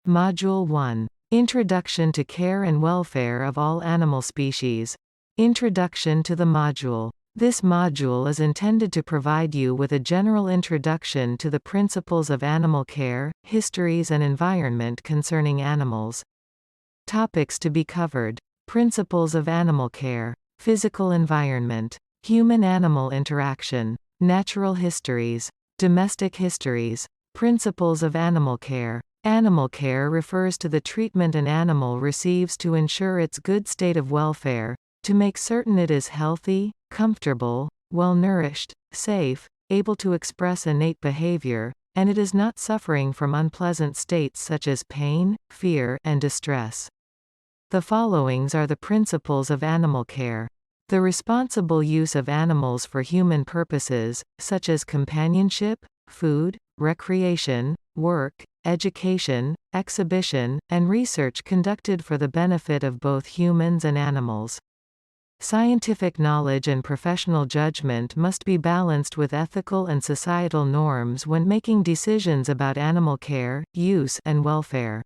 Module 1. Introduction to Care and Welfare of All Animal Species. Introduction to the module. This module is intended to provide you with a general introduction to the principles of animal care, histories and environment concerning animals. Topics to be covered. Principles of animal care. Physical environment. Human-animal interaction. Natural histories. Domestic histories. Principles of animal care. Animal care refers to the treatment an animal receives to ensure its good state of welfare, to make certain it is healthy, comfortable, well-nourished, safe, able to express innate behavior, and it is not suffering from unpleasant states such as pain, fear, and distress. The followings are the principles of animal care. The responsible use of animals for human purposes, such as companionship, food, recreation, work, education, exhibition, and research conducted for the benefit of both humans and animals. Scientific knowledge and professional judgment must be balanced with ethical and societal norms when making decisions about animal care, use, and welfare.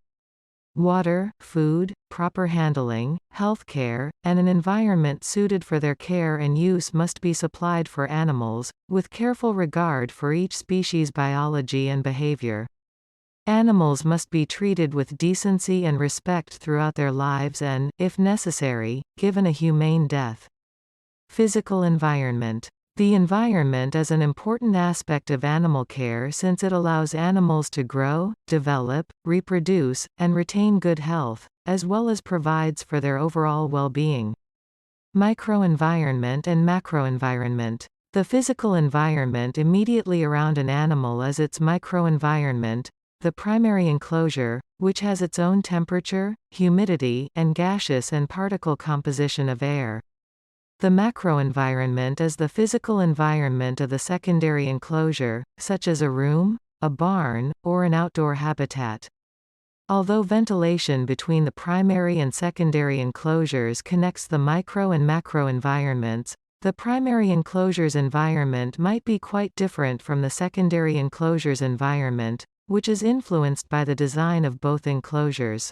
Water, food, proper handling, health care, and an environment suited for their care and use must be supplied for animals, with careful regard for each species' biology and behavior. Animals must be treated with decency and respect throughout their lives and, if necessary, given a humane death. Physical environment. The environment is an important aspect of animal care since it allows animals to grow, develop, reproduce, and retain good health, as well as provides for their overall well-being. Microenvironment and macroenvironment. The physical environment immediately around an animal is its microenvironment, the primary enclosure, which has its own temperature, humidity, and gaseous and particle composition of air. The macroenvironment is the physical environment of the secondary enclosure, such as a room, a barn, or an outdoor habitat. Although ventilation between the primary and secondary enclosures connects the micro and macro environments, the primary enclosure's environment might be quite different from the secondary enclosure's environment, which is influenced by the design of both enclosures.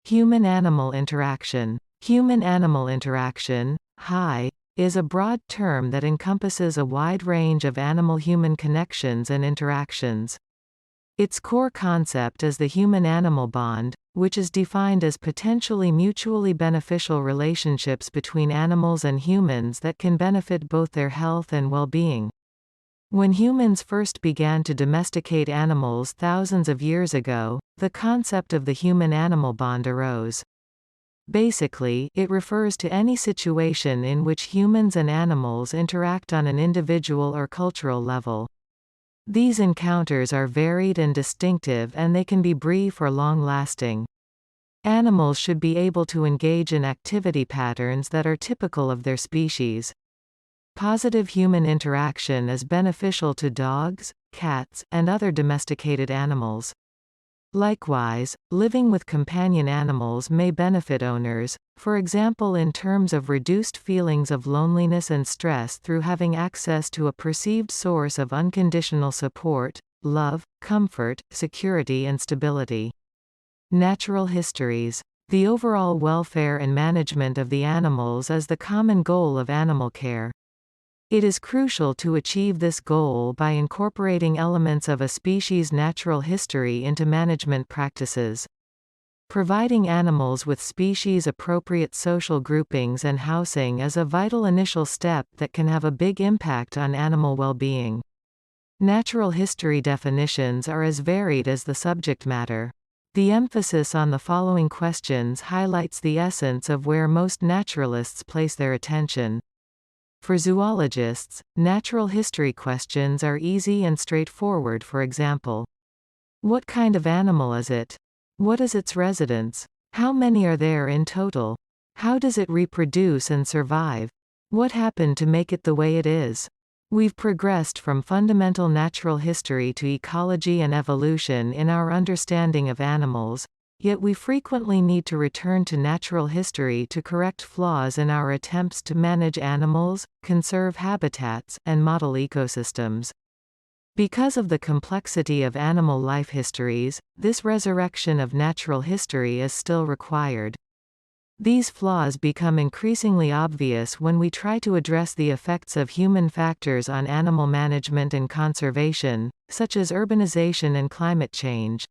Human-animal interaction. Human-animal interaction, HI, is a broad term that encompasses a wide range of animal-human connections and interactions. Its core concept is the human-animal bond, which is defined as potentially mutually beneficial relationships between animals and humans that can benefit both their health and well-being. When humans first began to domesticate animals thousands of years ago, the concept of the human-animal bond arose. Basically, it refers to any situation in which humans and animals interact on an individual or cultural level. These encounters are varied and distinctive, and they can be brief or long-lasting. Animals should be able to engage in activity patterns that are typical of their species. Positive human interaction is beneficial to dogs, cats, and other domesticated animals. Likewise, living with companion animals may benefit owners, for example in terms of reduced feelings of loneliness and stress through having access to a perceived source of unconditional support, love, comfort, security and stability. Natural histories. The overall welfare and management of the animals is the common goal of animal care. It is crucial to achieve this goal by incorporating elements of a species' natural history into management practices. Providing animals with species-appropriate social groupings and housing is a vital initial step that can have a big impact on animal well-being. Natural history definitions are as varied as the subject matter. The emphasis on the following questions highlights the essence of where most naturalists place their attention. For zoologists, natural history questions are easy and straightforward. For example, what kind of animal is it? What is its residence? How many are there in total? How does it reproduce and survive? What happened to make it the way it is? We've progressed from fundamental natural history to ecology and evolution in our understanding of animals, yet we frequently need to return to natural history to correct flaws in our attempts to manage animals, conserve habitats, and model ecosystems. Because of the complexity of animal life histories, this resurrection of natural history is still required. These flaws become increasingly obvious when we try to address the effects of human factors on animal management and conservation, such as urbanization and climate change.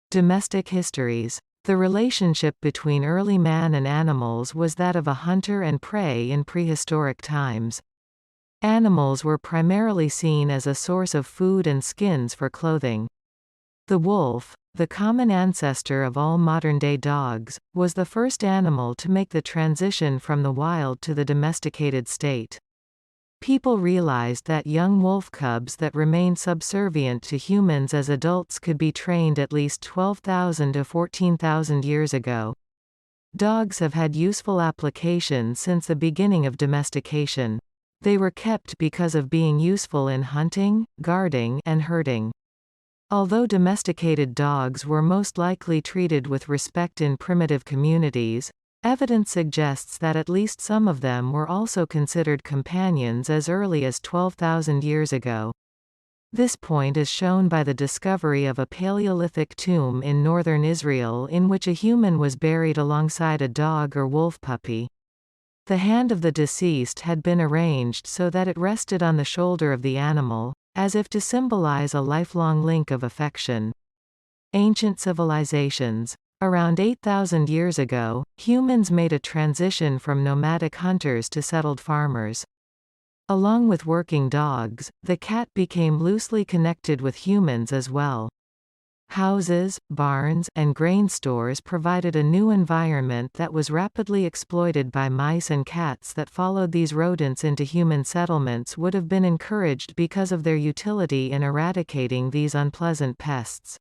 Domestic histories. The relationship between early man and animals was that of a hunter and prey in prehistoric times. Animals were primarily seen as a source of food and skins for clothing. The wolf, the common ancestor of all modern-day dogs, was the first animal to make the transition from the wild to the domesticated state. People realized that young wolf cubs that remained subservient to humans as adults could be trained at least 12,000 to 14,000 years ago. Dogs have had useful applications since the beginning of domestication. They were kept because of being useful in hunting, guarding, and herding. Although domesticated dogs were most likely treated with respect in primitive communities, evidence suggests that at least some of them were also considered companions as early as 12,000 years ago. This point is shown by the discovery of a Paleolithic tomb in northern Israel in which a human was buried alongside a dog or wolf puppy. The hand of the deceased had been arranged so that it rested on the shoulder of the animal, as if to symbolize a lifelong link of affection. Ancient civilizations. Around 8,000 years ago, humans made a transition from nomadic hunters to settled farmers. Along with working dogs, the cat became loosely connected with humans as well. Houses, barns, and grain stores provided a new environment that was rapidly exploited by mice, and cats that followed these rodents into human settlements would have been encouraged because of their utility in eradicating these unpleasant pests.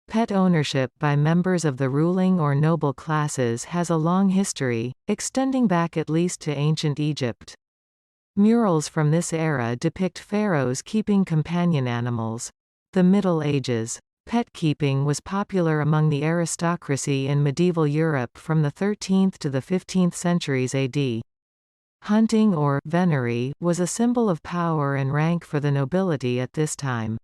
Pet ownership by members of the ruling or noble classes has a long history, extending back at least to ancient Egypt. Murals from this era depict pharaohs keeping companion animals. The Middle Ages. Pet keeping was popular among the aristocracy in medieval Europe from the 13th to the 15th centuries AD. Hunting, or venery, was a symbol of power and rank for the nobility at this time.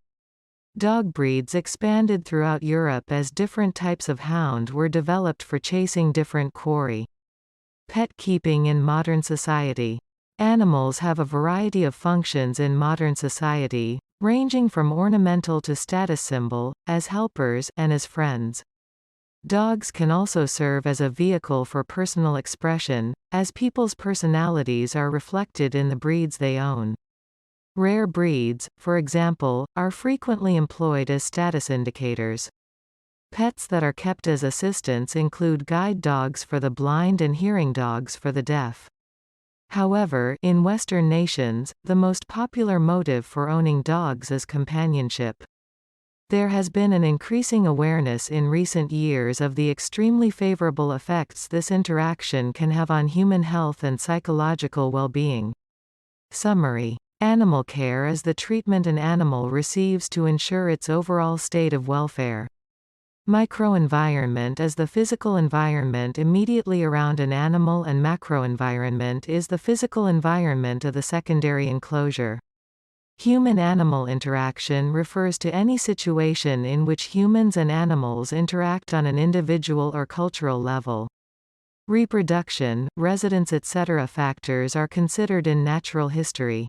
Dog breeds expanded throughout Europe as different types of hound were developed for chasing different quarry. Pet keeping in modern society. Animals have a variety of functions in modern society, ranging from ornamental to status symbol, as helpers, and as friends. Dogs can also serve as a vehicle for personal expression, as people's personalities are reflected in the breeds they own. Rare breeds, for example, are frequently employed as status indicators. Pets that are kept as assistants include guide dogs for the blind and hearing dogs for the deaf. However, in Western nations, the most popular motive for owning dogs is companionship. There has been an increasing awareness in recent years of the extremely favorable effects this interaction can have on human health and psychological well-being. Summary. Animal care is the treatment an animal receives to ensure its overall state of welfare. Microenvironment is the physical environment immediately around an animal, and macroenvironment is the physical environment of the secondary enclosure. Human-animal interaction refers to any situation in which humans and animals interact on an individual or cultural level. Reproduction, residence, etc. factors are considered in natural history.